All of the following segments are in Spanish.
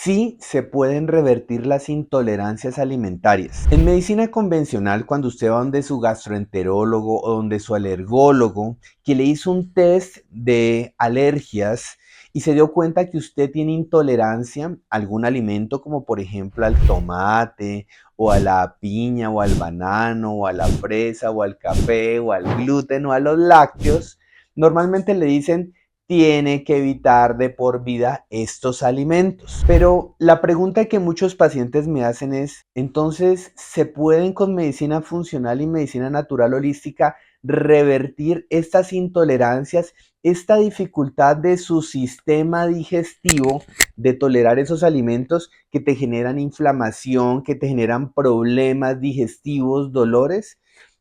Sí se pueden revertir las intolerancias alimentarias. En medicina convencional, cuando usted va donde su gastroenterólogo o donde su alergólogo, que le hizo un test de alergias y se dio cuenta que usted tiene intolerancia a algún alimento, como por ejemplo al tomate o a la piña o al banano o a la fresa o al café o al gluten o a los lácteos, normalmente le dicen tiene que evitar de por vida estos alimentos. Pero la pregunta que muchos pacientes me hacen es, entonces, ¿se pueden con medicina funcional y medicina natural holística revertir estas intolerancias, esta dificultad de su sistema digestivo de tolerar esos alimentos que te generan inflamación, que te generan problemas digestivos, dolores?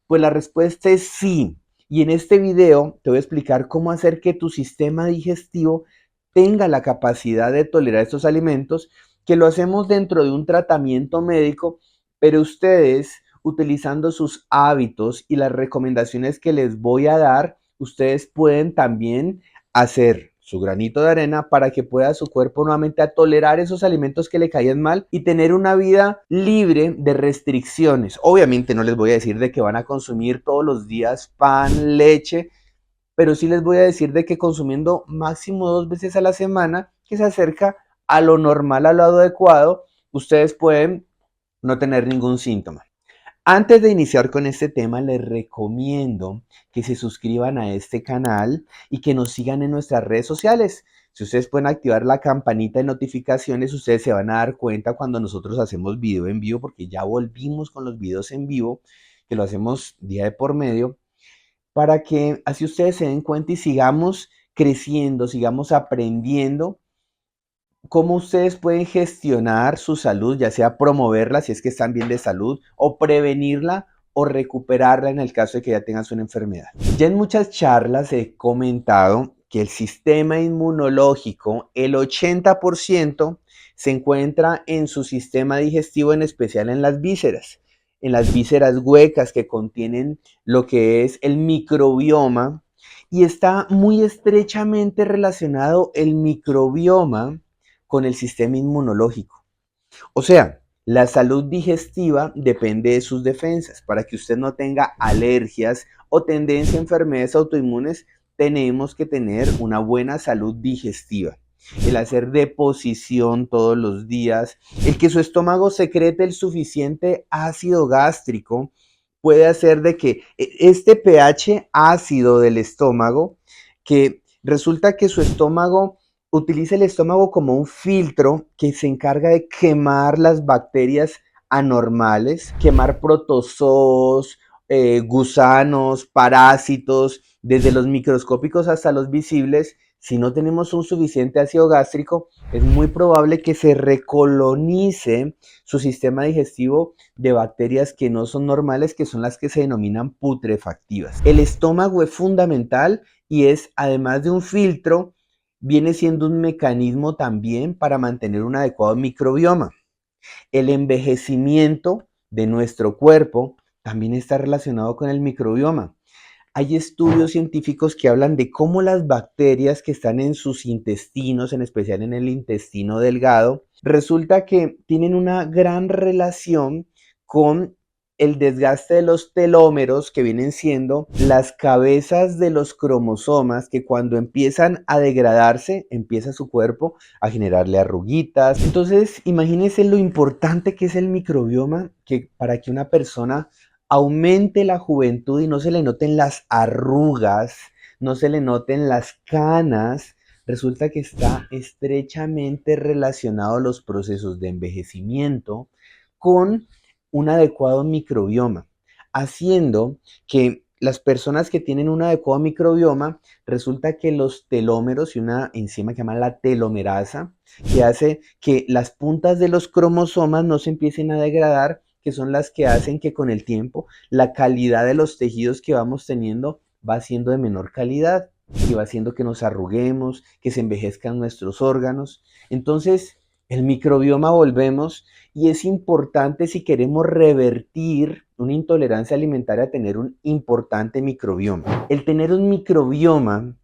Pues la respuesta es sí. Y en este video te voy a explicar cómo hacer que tu sistema digestivo tenga la capacidad de tolerar estos alimentos, que lo hacemos dentro de un tratamiento médico, pero ustedes, utilizando sus hábitos y las recomendaciones que les voy a dar, ustedes pueden también hacer su granito de arena para que pueda su cuerpo nuevamente a tolerar esos alimentos que le caían mal y tener una vida libre de restricciones. Obviamente no les voy a decir de que van a consumir todos los días pan, leche, pero sí les voy a decir de que consumiendo máximo 2 veces a la semana, que se acerca a lo normal, a lo adecuado, ustedes pueden no tener ningún síntoma. Antes de iniciar con este tema, les recomiendo que se suscriban a este canal y que nos sigan en nuestras redes sociales. Si ustedes pueden activar la campanita de notificaciones, ustedes se van a dar cuenta cuando nosotros hacemos video en vivo, porque ya volvimos con los videos en vivo, que lo hacemos día de por medio, para que así ustedes se den cuenta y sigamos creciendo, sigamos aprendiendo cómo ustedes pueden gestionar su salud, ya sea promoverla si es que están bien de salud, o prevenirla o recuperarla en el caso de que ya tengas una enfermedad. Ya en muchas charlas he comentado que el sistema inmunológico, el 80% se encuentra en su sistema digestivo, en especial en las vísceras huecas que contienen lo que es el microbioma, y está muy estrechamente relacionado el microbioma con el sistema inmunológico. O sea, la salud digestiva depende de sus defensas. Para que usted no tenga alergias o tendencia a enfermedades autoinmunes, tenemos que tener una buena salud digestiva. El hacer deposición todos los días, el que su estómago secrete el suficiente ácido gástrico, puede hacer de que este pH ácido del estómago, que resulta que su estómago utiliza el estómago como un filtro que se encarga de quemar las bacterias anormales, quemar protozoos, gusanos, parásitos, desde los microscópicos hasta los visibles. Si no tenemos un suficiente ácido gástrico, es muy probable que se recolonice su sistema digestivo de bacterias que no son normales, que son las que se denominan putrefactivas. El estómago es fundamental y es, además de un filtro, viene siendo un mecanismo también para mantener un adecuado microbioma. El envejecimiento de nuestro cuerpo también está relacionado con el microbioma. Hay estudios científicos que hablan de cómo las bacterias que están en sus intestinos, en especial en el intestino delgado, resulta que tienen una gran relación con el desgaste de los telómeros, que vienen siendo las cabezas de los cromosomas, que cuando empiezan a degradarse, empieza su cuerpo a generarle arruguitas. Entonces, imagínense lo importante que es el microbioma, que para que una persona aumente la juventud y no se le noten las arrugas, no se le noten las canas, resulta que está estrechamente relacionado los procesos de envejecimiento con un adecuado microbioma, haciendo que las personas que tienen un adecuado microbioma, resulta que los telómeros y una enzima que se llama la telomerasa, que hace que las puntas de los cromosomas no se empiecen a degradar, que son las que hacen que con el tiempo la calidad de los tejidos que vamos teniendo va siendo de menor calidad y va haciendo que nos arruguemos, que se envejezcan nuestros órganos. Entonces, el microbioma volvemos, y es importante, si queremos revertir una intolerancia alimentaria, tener un importante microbioma. El tener un microbioma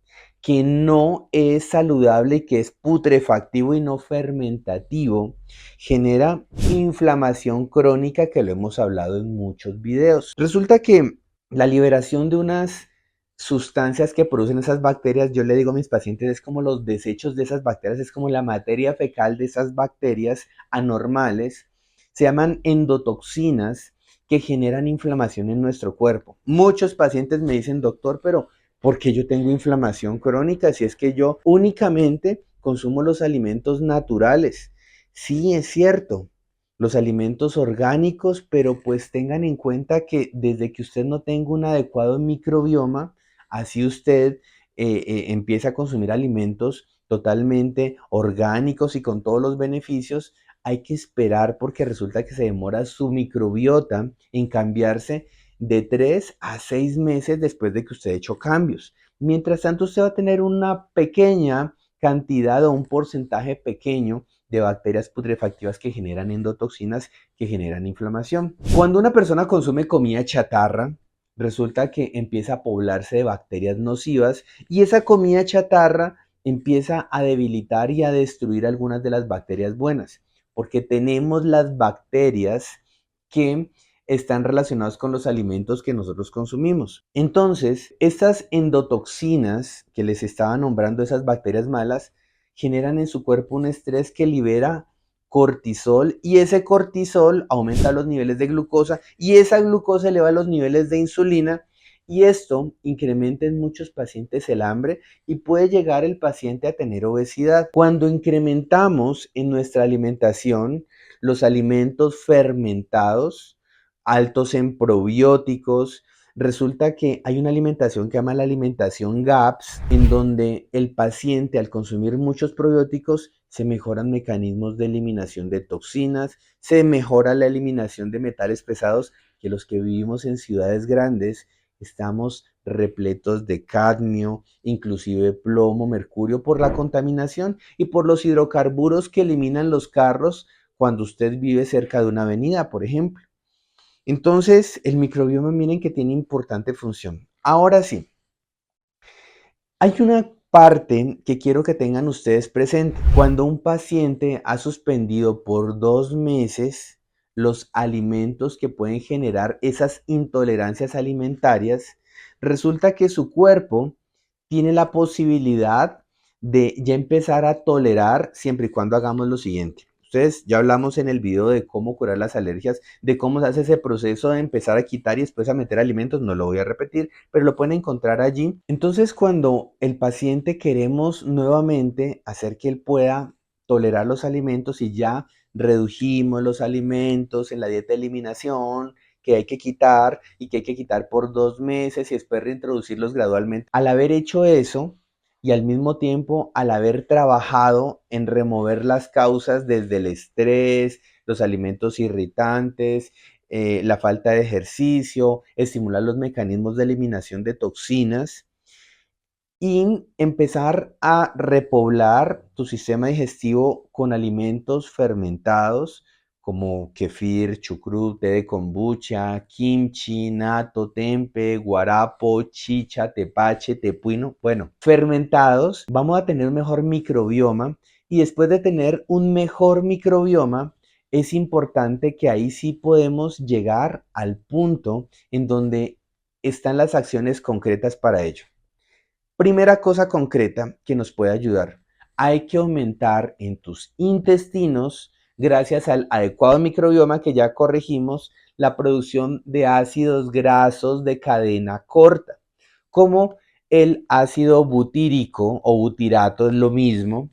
que no es saludable y que es putrefactivo y no fermentativo, genera inflamación crónica, que lo hemos hablado en muchos videos. Resulta que la liberación de unas sustancias que producen esas bacterias, yo le digo a mis pacientes, es como los desechos de esas bacterias, es como la materia fecal de esas bacterias anormales, se llaman endotoxinas, que generan inflamación en nuestro cuerpo. Muchos pacientes me dicen, doctor, pero ¿por qué yo tengo inflamación crónica si es que yo únicamente consumo los alimentos naturales? Sí, es cierto, los alimentos orgánicos, pero pues tengan en cuenta que desde que usted no tenga un adecuado microbioma, así usted empieza a consumir alimentos totalmente orgánicos y con todos los beneficios, hay que esperar porque resulta que se demora su microbiota en cambiarse de 3 a 6 meses después de que usted ha hecho cambios. Mientras tanto, usted va a tener una pequeña cantidad o un porcentaje pequeño de bacterias putrefactivas que generan endotoxinas, que generan inflamación. Cuando una persona consume comida chatarra, resulta que empieza a poblarse de bacterias nocivas y esa comida chatarra empieza a debilitar y a destruir algunas de las bacterias buenas, porque tenemos las bacterias que están relacionadas con los alimentos que nosotros consumimos. Entonces, estas endotoxinas que les estaba nombrando, esas bacterias malas, generan en su cuerpo un estrés que libera cortisol y ese cortisol aumenta los niveles de glucosa y esa glucosa eleva los niveles de insulina y esto incrementa en muchos pacientes el hambre y puede llegar el paciente a tener obesidad. Cuando incrementamos en nuestra alimentación los alimentos fermentados, altos en probióticos, resulta que hay una alimentación que llama la alimentación GAPS, en donde el paciente al consumir muchos probióticos se mejoran mecanismos de eliminación de toxinas, se mejora la eliminación de metales pesados, que los que vivimos en ciudades grandes estamos repletos de cadmio, inclusive plomo, mercurio, por la contaminación y por los hidrocarburos que eliminan los carros cuando usted vive cerca de una avenida, por ejemplo. Entonces, el microbioma, miren que tiene importante función. Ahora sí, hay una parte que quiero que tengan ustedes presente. Cuando un paciente ha suspendido por 2 meses los alimentos que pueden generar esas intolerancias alimentarias, resulta que su cuerpo tiene la posibilidad de ya empezar a tolerar siempre y cuando hagamos lo siguiente. Ustedes ya hablamos en el video de cómo curar las alergias, de cómo se hace ese proceso de empezar a quitar y después a meter alimentos, no lo voy a repetir, pero lo pueden encontrar allí. Entonces, cuando el paciente queremos nuevamente hacer que él pueda tolerar los alimentos y ya redujimos los alimentos en la dieta de eliminación, que hay que quitar y que hay que quitar por 2 meses y después reintroducirlos gradualmente. Al haber hecho eso y al mismo tiempo al haber trabajado en remover las causas desde el estrés, los alimentos irritantes, la falta de ejercicio, estimular los mecanismos de eliminación de toxinas y empezar a repoblar tu sistema digestivo con alimentos fermentados como kefir, chucrut, té de kombucha, kimchi, nato, tempe, guarapo, chicha, tepache, tepuino. Bueno, fermentados, vamos a tener un mejor microbioma y después de tener un mejor microbioma, es importante que ahí sí podemos llegar al punto en donde están las acciones concretas para ello. Primera cosa concreta que nos puede ayudar. Hay que aumentar en tus intestinos, gracias al adecuado microbioma que ya corregimos, la producción de ácidos grasos de cadena corta, como el ácido butírico o butirato, es lo mismo,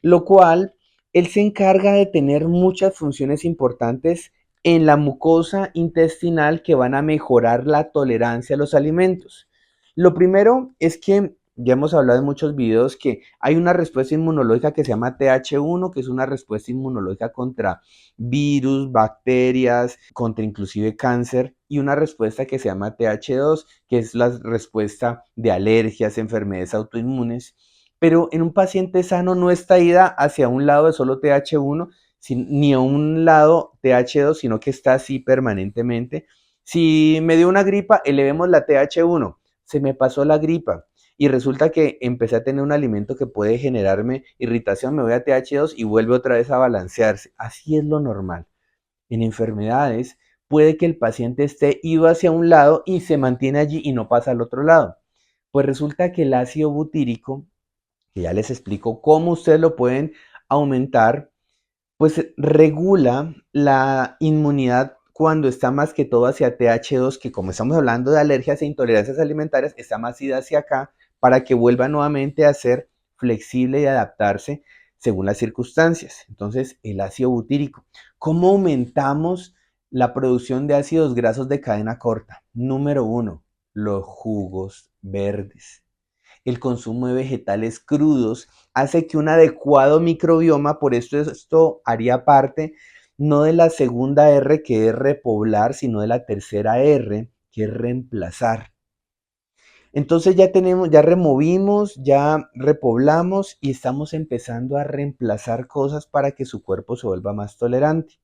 lo cual él se encarga de tener muchas funciones importantes en la mucosa intestinal que van a mejorar la tolerancia a los alimentos. Lo primero es que ya hemos hablado en muchos videos que hay una respuesta inmunológica que se llama TH1, que es una respuesta inmunológica contra virus, bacterias, contra inclusive cáncer, y una respuesta que se llama TH2, que es la respuesta de alergias, enfermedades autoinmunes. Pero en un paciente sano no está ida hacia un lado de solo TH1, ni a un lado TH2, sino que está así permanentemente. Si me dio una gripa, elevemos la TH1. Se me pasó la gripa. y resulta que empecé a tener un alimento que puede generarme irritación, me voy a TH2 y vuelve otra vez a balancearse. Así es lo normal. En enfermedades puede que el paciente esté ido hacia un lado y se mantiene allí y no pasa al otro lado. Pues resulta que el ácido butírico, que ya les explico cómo ustedes lo pueden aumentar, pues regula la inmunidad cuando está más que todo hacia TH2, que como estamos hablando de alergias e intolerancias alimentarias, está más ida hacia acá para que vuelva nuevamente a ser flexible y adaptarse según las circunstancias. Entonces, el ácido butírico. ¿Cómo aumentamos la producción de ácidos grasos de cadena corta? Número uno, los jugos verdes. El consumo de vegetales crudos hace que un adecuado microbioma, por esto haría parte no de la segunda R que es repoblar, sino de la tercera R que es reemplazar. Entonces ya tenemos, ya removimos, ya repoblamos y estamos empezando a reemplazar cosas para que su cuerpo se vuelva más tolerante.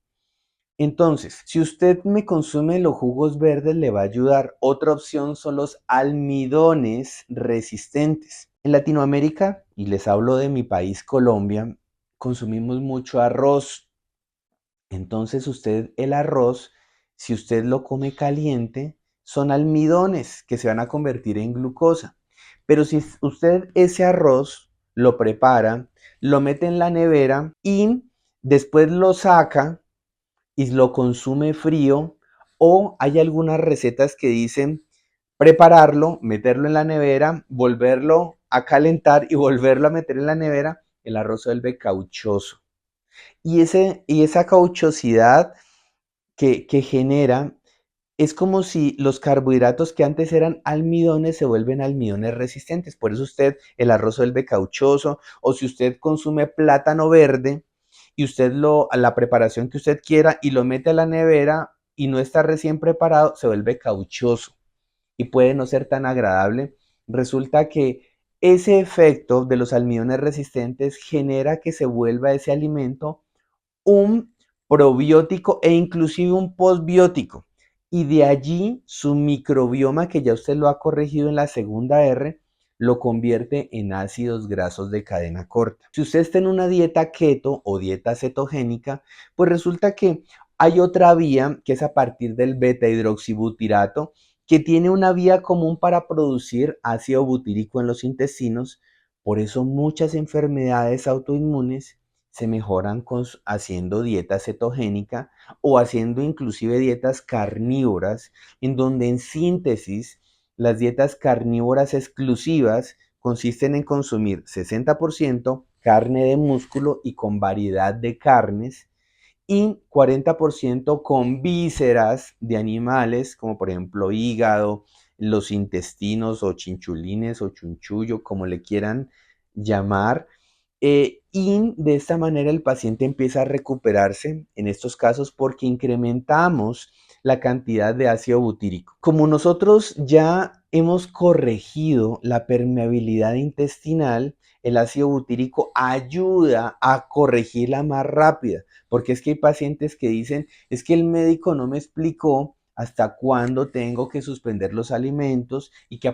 Entonces, si usted me consume los jugos verdes, le va a ayudar. Otra opción son los almidones resistentes. En Latinoamérica, y les hablo de mi país, Colombia, consumimos mucho arroz. Entonces usted el arroz, si usted lo come caliente, son almidones que se van a convertir en glucosa. Pero si usted ese arroz lo prepara, lo mete en la nevera y después lo saca, y lo consume frío, o hay algunas recetas que dicen prepararlo, meterlo en la nevera, volverlo a calentar y volverlo a meter en la nevera, el arroz se vuelve cauchoso. Y esa cauchosidad que genera es como si los carbohidratos que antes eran almidones se vuelven almidones resistentes. Por eso usted el arroz se vuelve cauchoso, o si usted consume plátano verde y usted a la preparación que usted quiera y lo mete a la nevera y no está recién preparado, se vuelve cauchoso y puede no ser tan agradable. Resulta que ese efecto de los almidones resistentes genera que se vuelva ese alimento un probiótico e inclusive un postbiótico. Y de allí su microbioma, que ya usted lo ha corregido en la segunda R, lo convierte en ácidos grasos de cadena corta. Si usted está en una dieta keto o dieta cetogénica, pues resulta que hay otra vía que es a partir del beta hidroxibutirato, que tiene una vía común para producir ácido butírico en los intestinos. Por eso muchas enfermedades autoinmunes se mejoran haciendo dieta cetogénica o haciendo inclusive dietas carnívoras, en donde en síntesis las dietas carnívoras exclusivas consisten en consumir 60% carne de músculo y con variedad de carnes, y 40% con vísceras de animales, como por ejemplo hígado, los intestinos o chinchulines o chunchullo, como le quieran llamar. Y de esta manera el paciente empieza a recuperarse en estos casos porque incrementamos la cantidad de ácido butírico. Como nosotros ya hemos corregido la permeabilidad intestinal, el ácido butírico ayuda a corregirla más rápida, porque es que hay pacientes que dicen, es que el médico no me explicó hasta cuándo tengo que suspender los alimentos y que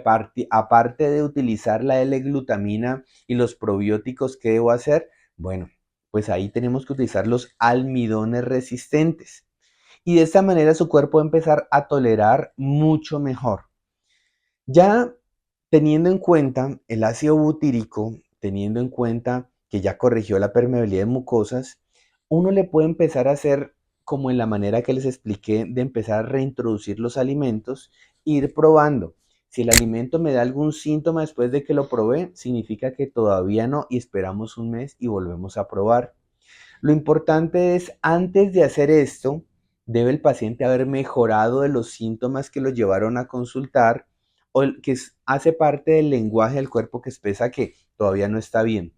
aparte de utilizar la L-glutamina y los probióticos, ¿qué debo hacer? Bueno, pues ahí tenemos que utilizar los almidones resistentes. Y de esta manera su cuerpo va a empezar a tolerar mucho mejor. Ya teniendo en cuenta el ácido butírico, teniendo en cuenta que ya corrigió la permeabilidad de mucosas, uno le puede empezar a hacer como en la manera que les expliqué de empezar a reintroducir los alimentos, ir probando. Si el alimento me da algún síntoma después de que lo probé, significa que todavía no y esperamos un mes y volvemos a probar. Lo importante es, antes de hacer esto, debe el paciente haber mejorado de los síntomas que lo llevaron a consultar o que hace parte del lenguaje del cuerpo que expresa que todavía no está bien.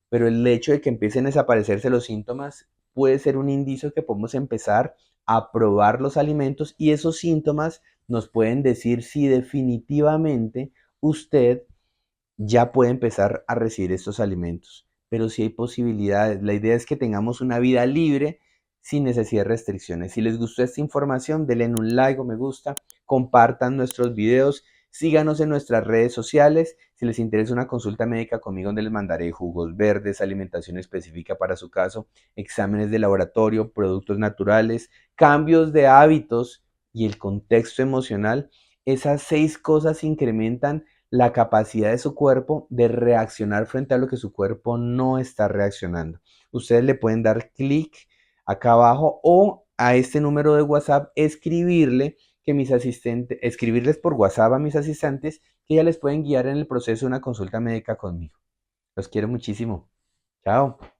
Pero el hecho de que empiecen a desaparecerse los síntomas puede ser un indicio que podemos empezar a probar los alimentos y esos síntomas nos pueden decir si definitivamente usted ya puede empezar a recibir estos alimentos. Pero sí hay posibilidades. La idea es que tengamos una vida libre sin necesidad de restricciones. Si les gustó esta información, denle un like o me gusta, compartan nuestros videos. Síganos en nuestras redes sociales. Si les interesa una consulta médica conmigo, donde les mandaré jugos verdes, alimentación específica para su caso, exámenes de laboratorio, productos naturales, cambios de hábitos y el contexto emocional, esas 6 cosas incrementan la capacidad de su cuerpo de reaccionar frente a lo que su cuerpo no está reaccionando. Ustedes le pueden dar clic acá abajo o a este número de WhatsApp escribirles por WhatsApp a mis asistentes, que ya les pueden guiar en el proceso de una consulta médica conmigo. Los quiero muchísimo. Chao.